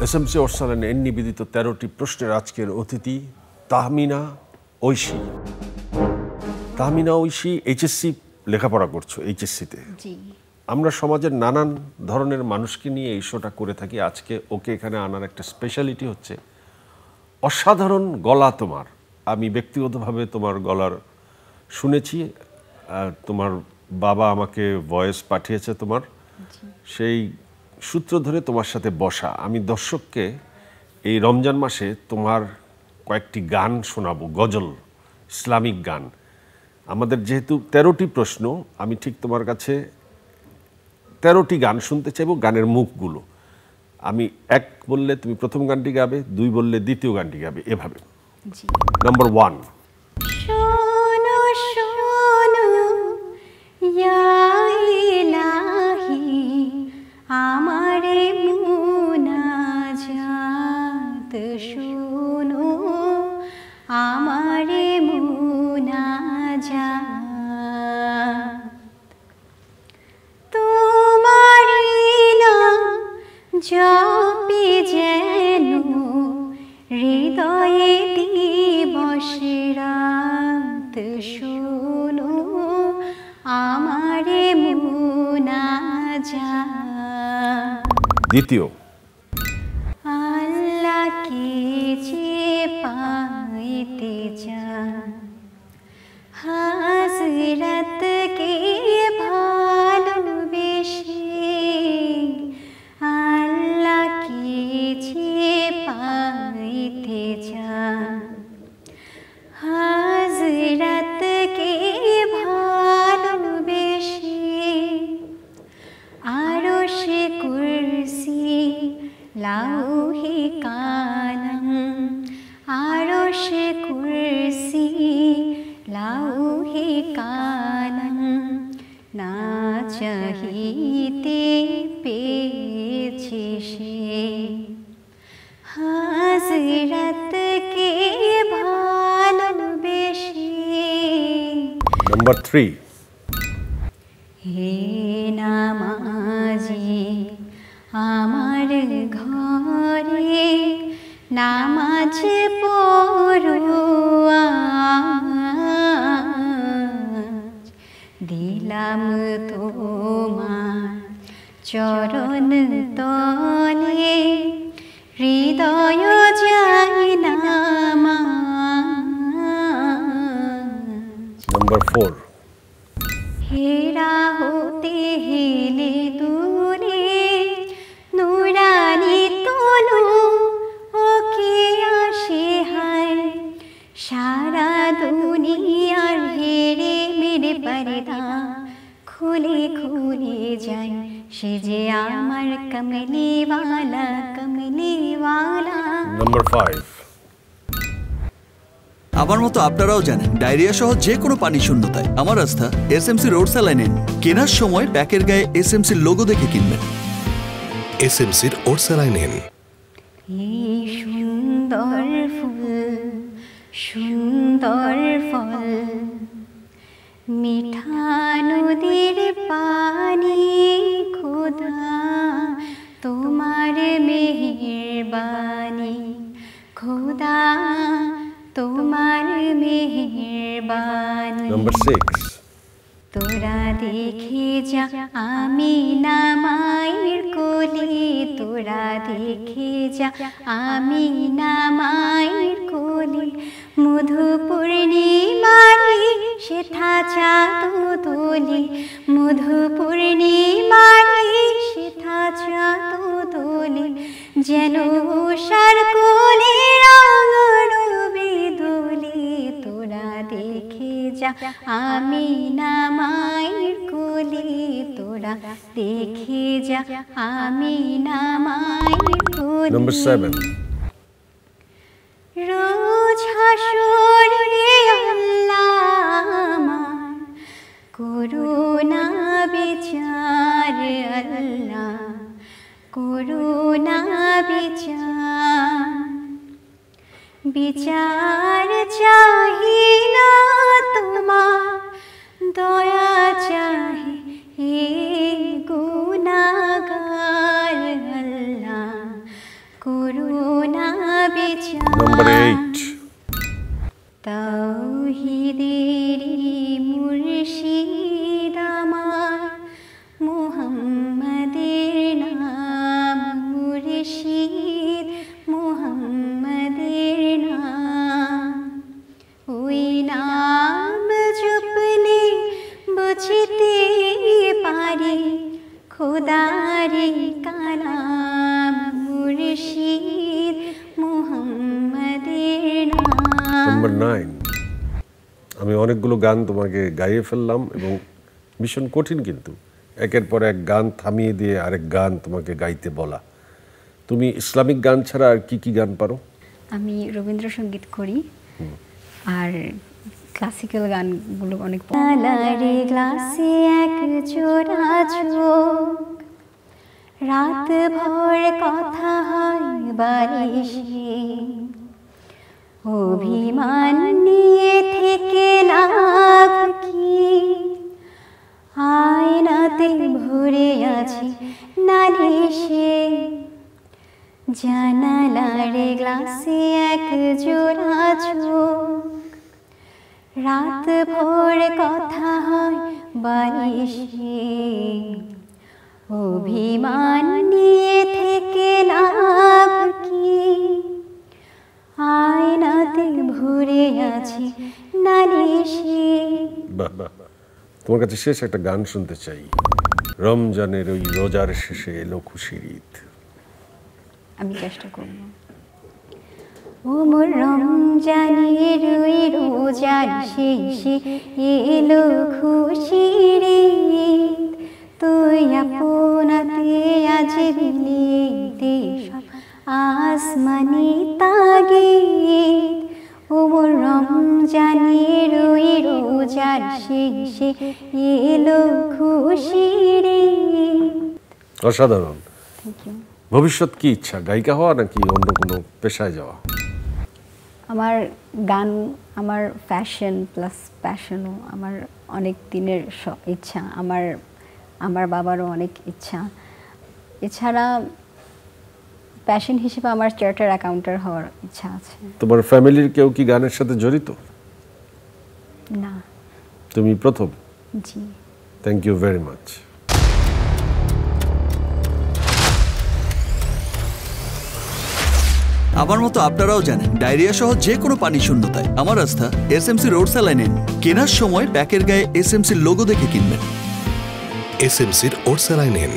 SMC ওরসালান এর নিবেদিত 13টি প্রশ্নের আজকের অতিথি তাহমিনা ঐশী। তাহমিনা ঐশী এইচএসসি লেখাপড়া করছো, এইচএসসিতে। আমরা সমাজের নানান ধরনের মানুষকে নিয়ে এই শোটা করে থাকি। আজকে ওকে এখানে আনার একটা স্পেশালিটি হচ্ছে অসাধারণ গলা তোমার। আমি ব্যক্তিগতভাবে তোমার গলার শুনেছি, তোমার বাবা আমাকে ভয়েস পাঠিয়েছে তোমার, সেই সূত্র ধরে তোমার সাথে বসা। আমি দর্শককে এই রমজান মাসে তোমার কয়েকটি গান শোনাবো, গজল, ইসলামিক গান। আমাদের যেহেতু 13টি প্রশ্ন, আমি ঠিক তোমার কাছে 13টি গান শুনতে চাইবো, গানের মুখগুলো। আমি 1 বললে তুমি প্রথম গানটি গাবে, 2 বললে দ্বিতীয় গানটি গাবে, এভাবে। নাম্বার 1। আমারে মুনাজাত শোনো, আমারে মুনাজাত, তোমারি নাম জপে যেন হৃদয়ে দিবস রাত শোনো, আমারে মুনাজাত। দ্বিতীয়। আল্লাহকে যে পাইতে চান, হযরতকে ভালোবেসে, আল্লাহকে যে পাইতে চান, হযরতকে ভালোবেসে, আরশে কুরসি লাউহে কালাম, আরশে কুরসি লাউহে কালাম, না চাহিতে পেয়েছে সে, হযরতকে ভালোবেসে। নাম্বার 3। হে নামাজি আমার ঘরে নামাজ পড়ো আজ, দিলাম তোমার চরণ তলে হৃদয় যাই নামাজ। নাম্বার 4। হেরা হতে হেলে দূরে নুরানি তনু ওকে আসে হায়, সারা দুনিয়ার হেরে মেরে পর্দা খুলে খুলে যায়, সে যে আমার কমলিওয়ালা কমলিওয়ালা। নাম্বার 5। আমার মতো আপনারাও জানেন ডায়রিয়া সহ যে কোনো পানি শূন্যতায় আমার আস্থা এসএমসি রোড স্যালাইন। কেনার সময় প্যাকের গায়ে এসএমসি লোগো দেখে কিনবেন। এসএমসির ওরসালাইন। এই সুন্দর ফুল সুন্দর ফল, মিঠা নদীর পানি, খোদা তোমার মেহেরবানি, খোদা তোমার মেহেরবানি। নাম্বার 6। তোরা দেখে যা আমি না মায়ের কোলে, তোরা দেখে যা আমি না মায়ের কোলে, মধু পূর্ণিমারি সেথা চাঁদ তোলে, মধু পূর্ণিমারি সেথা চাঁদ তোলে, যেন উষার কোলে রঙ রবি দোলে, তোরা দেখে যা আমি না মায়ের কোলে, তোরা দেখে যা আমি না মায়ের কোলে। নাম্বার 7। রোজ হাসরে আল্লাহ আমার করুণা বিচার, আল্লাহ করুণা বিচার, বিচার চাহি না তোমার দয়া চাহি হে গুনাহগার, আল্লাহ নাম্বার 8 তাওহীদেরি মুর্শিদ আমার মুহাম্মাদের নাম মুর্শিদ মুহাম্মাদের নাম ওই নাম জপলে বুঝতে পারি খোদারি কালাম মুর্শিদ মুহাম্মাদের নাম। নাম্বার 9 আমি অনেকগুলো গান তোমাকে গাইয়ে ফেললাম এবং ভীষণ কঠিন, কিন্তু একের পর এক গান থামিয়ে দিয়ে আরেক গান তোমাকে গাইতে বলা। তুমি ইসলামিক গান ছাড়া আর কি কি গান পারো? আমি রবীন্দ্রসঙ্গীত করি আর ক্লাসিক্যাল গানগুলো অনেক তালারে গ্লাসে এক জোড়া চোখ রাত ভর কথা হয় বালিশে অভিমান নিয়ে থেকে লাভ কি আয়নাতে ভরে আছে নালিশে জানালারে গ্লাসে এক জোড়া চোখ রাত ভোর কথা হয় বালিশে অভিমান নিয়ে থেকে লাভ কি আয়নাতে ভরে আছে নালিশে। বাহ বাহ, তোমার কাছে শেষ একটা গান শুনতে চাই। রমজানের ওই রোজার শেষে এলো খুশির ঈদ। আমি চেষ্টা করব। ওমর রমজানের ওই রোজার শেষে এলো খুশির ঈদ তুই আপনাতে আজ বিলিতে সব আসমানি তাগিদ ওমর রমজানের ওই রোজার শেষে এলো খুশির ঈদ। অসাধারণ। Thank you. ভবিষ্যৎ কি ইচ্ছা, গায়িকা হওয়া নাকি অন্য কোনো পেশায় যাওয়া? আমার গান আমার ফ্যাশন প্লাস প্যাশনও আমার অনেক দিনের ইচ্ছা, আমার বাবারও অনেক ইচ্ছা। এছাড়া প্যাশন হিসেবে আমার চার্টার অ্যাকাউন্টার হওয়ার ইচ্ছা আছে। তোমার ফ্যামিলির কেউ কি গানের সাথে জড়িত? না। তুমি প্রথম? জি। Thank you very much. আমার মতো আপনারাও জানেন ডায়রিয়া সহ যে কোনো পানি শূন্যতায় আমার আস্থা এসএমসি রোড স্যালাইন। কেনার সময় প্যাকের গায়ে এসএমসির লোগো দেখে কিনবেন। এসএমসির ওরসালাইন।